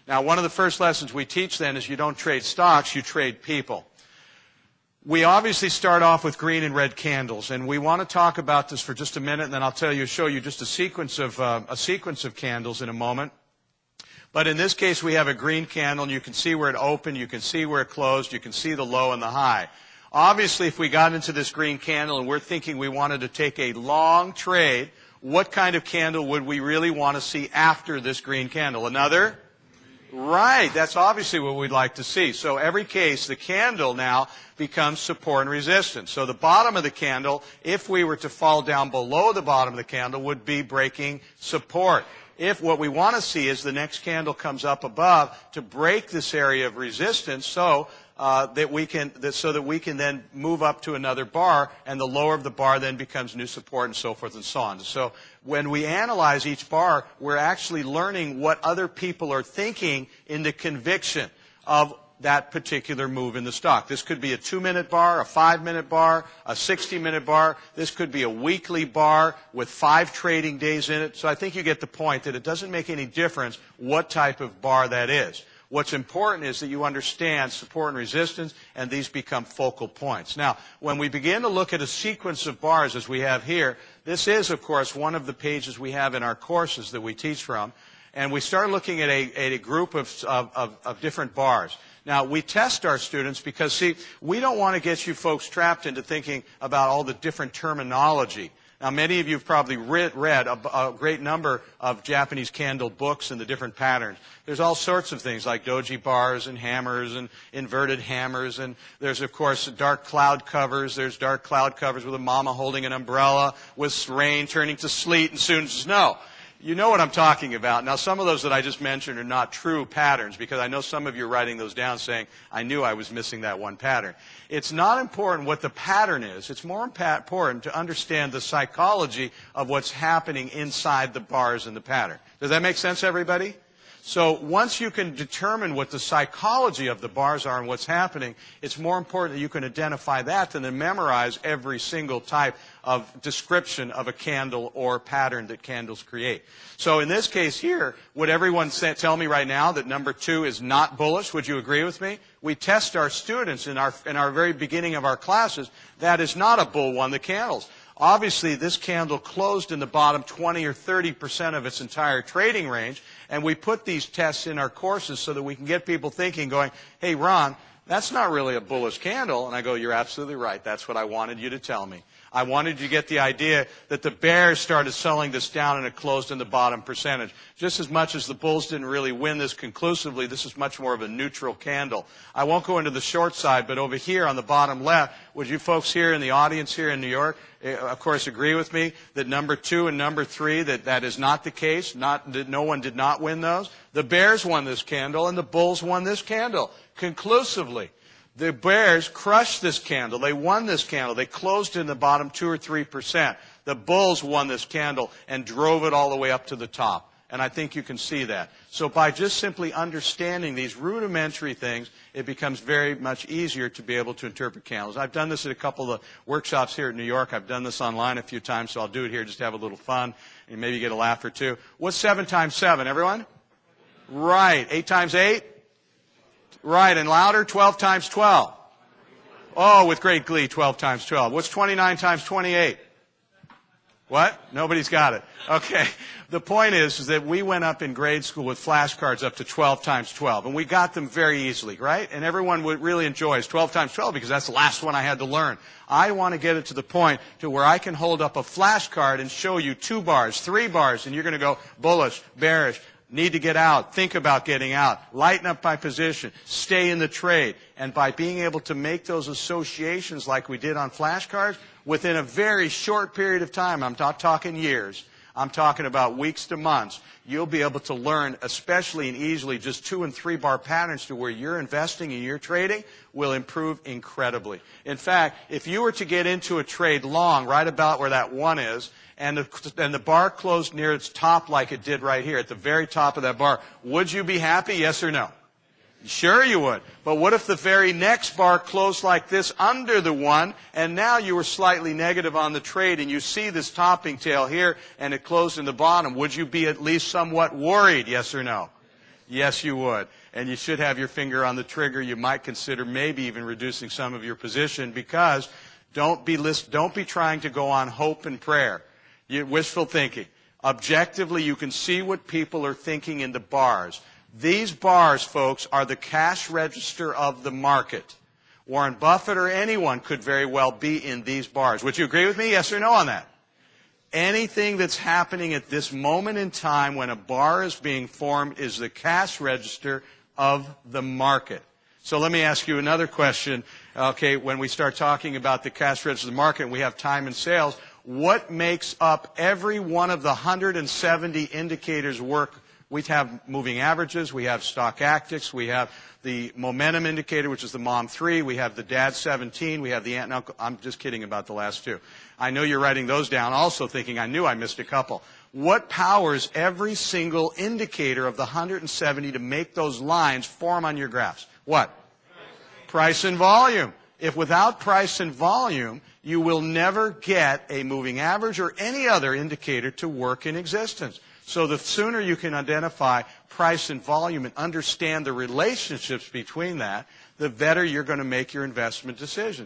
Now, one of the first lessons we teach then is you don't trade stocks, you trade people. We obviously start off with green and red candles, and we want to talk about this for just a minute, and then I'll show you just a sequence of candles in a moment. But in this case, we have a green candle, and you can see where it opened, you can see where it closed, you can see the low and the high. Obviously, if we got into this green candle and we're thinking we wanted to take a long trade, what kind of candle would we really want to see after this green candle? Another? Right, that's obviously what we'd like to see. So every case, the candle now becomes support and resistance. So the bottom of the candle, if we were to fall down below the bottom of the candle, would be breaking support. If what we want to see is the next candle comes up above to break this area of resistance so that we can then move up to another bar, and the lower of the bar then becomes new support and so forth and so on. So when we analyze each bar, we're actually learning what other people are thinking in the conviction of that particular move in the stock. This could be a 2-minute bar, a 5-minute bar, a 60-minute bar. This could be a weekly bar with 5 trading days in it. So I think you get the point that it doesn't make any difference what type of bar that is. What's important is that you understand support and resistance, and these become focal points. Now, when we begin to look at a sequence of bars as we have here, this is, of course, one of the pages we have in our courses that we teach from, and we start looking at a group of different bars. Now, we test our students because, see, we don't want to get you folks trapped into thinking about all the different terminology. Now, many of you have probably read a great number of Japanese candle books and the different patterns. There's all sorts of things like doji bars and hammers and inverted hammers. And there's, of course, dark cloud covers. There's dark cloud covers with a mama holding an umbrella with rain turning to sleet and soon snow. You know what I'm talking about. Now, some of those that I just mentioned are not true patterns because I know some of you are writing those down saying, I knew I was missing that one pattern. It's not important what the pattern is. It's more important to understand the psychology of what's happening inside the bars in the pattern. Does that make sense, everybody? So once you can determine what the psychology of the bars are and what's happening, it's more important that you can identify that than to memorize every single type of description of a candle or pattern that candles create. So in this case here, would everyone tell me right now that number 2 is not bullish? Would you agree with me? We test our students in our very beginning of our classes. That is not a bull one, the candles. Obviously, this candle closed in the bottom 20 or 30% of its entire trading range, and we put these tests in our courses so that we can get people thinking, going, hey, Ron, that's not really a bullish candle. And I go, you're absolutely right. That's what I wanted you to tell me. I wanted you to get the idea that the bears started selling this down and it closed in the bottom percentage. Just as much as the bulls didn't really win this conclusively, this is much more of a neutral candle. I won't go into the short side, but over here on the bottom left, would you folks here in the audience here in New York, of course, agree with me that number 2 and number 3, that is not the case, that no one did not win those? The bears won this candle and the bulls won this candle conclusively. The bears crushed this candle. They won this candle. They closed in the bottom 2 or 3%. The bulls won this candle and drove it all the way up to the top. And I think you can see that. So by just simply understanding these rudimentary things, it becomes very much easier to be able to interpret candles. I've done this at a couple of workshops here in New York. I've done this online a few times, so I'll do it here just to have a little fun and maybe get a laugh or two. What's 7 times 7, everyone? Right. 8 times 8? Right, and louder, 12 times 12. Oh, with great glee, 12 times 12. What's 29 times 28? What? Nobody's got it. Okay. The point is that we went up in grade school with flashcards up to 12 times 12, and we got them very easily, right? And everyone would really enjoy it. 12 times 12 because that's the last one I had to learn. I want to get it to the point to where I can hold up a flashcard and show you 2 bars, 3 bars, and you're going to go bullish, bearish, need to get out, think about getting out, lighten up my position, stay in the trade. And by being able to make those associations like we did on flashcards, within a very short period of time, I'm not talking years, I'm talking about weeks to months, you'll be able to learn, especially and easily, just 2 and 3 bar patterns to where you're investing and you're trading will improve incredibly. In fact, if you were to get into a trade long, right about where that 1 is, and the bar closed near its top like it did right here, at the very top of that bar, would you be happy, yes or no? Sure you would. But what if the very next bar closed like this under the 1, and now you were slightly negative on the trade, and you see this topping tail here, and it closed in the bottom? Would you be at least somewhat worried, yes or no? Yes, you would. And you should have your finger on the trigger. You might consider maybe even reducing some of your position, because don't be trying to go on hope and prayer. Wishful thinking. Objectively, you can see what people are thinking in the bars. These bars, folks, are the cash register of the market. Warren Buffett or anyone could very well be in these bars. Would you agree with me? Yes or no on that? Anything that's happening at this moment in time when a bar is being formed is the cash register of the market. So let me ask you another question. Okay, when we start talking about the cash register of the market and we have time and sales, what makes up every one of the 170 indicators work? We have moving averages, we have stochastics, we have the momentum indicator, which is the MOM3, we have the DAD 17, we have the aunt and uncle. I'm just kidding about the last two. I know you're writing those down, also thinking I knew I missed a couple. What powers every single indicator of the 170 to make those lines form on your graphs? What? Price and volume. If without price and volume, you will never get a moving average or any other indicator to work in existence. So the sooner you can identify price and volume and understand the relationships between that, the better you're going to make your investment decisions.